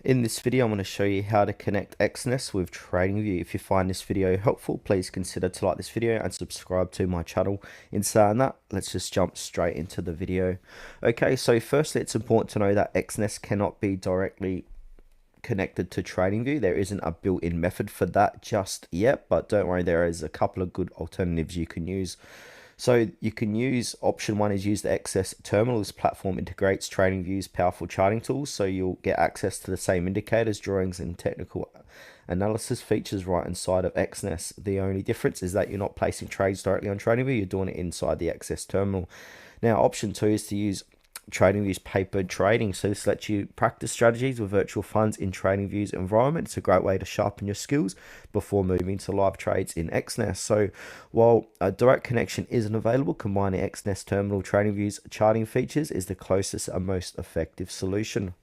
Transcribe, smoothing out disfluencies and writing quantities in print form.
In this video, I'm going to show you how to connect Exness with Tradingview. If you find this video helpful, please consider to like this video and subscribe to my channel. In saying that, let's just jump straight into the video. Okay, so firstly, it's important to know that Exness cannot be directly connected to TradingView. There isn't a built-in method for that just yet, but don't worry, there is a couple of good alternatives you can use. So you can use option one is use the Exness terminal. This platform integrates TradingView's powerful charting tools, so you'll get access to the same indicators, drawings, and technical analysis features right inside of Exness. The only difference is that you're not placing trades directly on TradingView, you're doing it inside the Exness terminal. Now, option two is to use TradingView's paper trading. So this lets you practice strategies with virtual funds in TradingView's environment. It's a great way to sharpen your skills before moving to live trades in Exness. So while a direct connection isn't available, combining Exness terminal TradingView's charting features is the closest and most effective solution.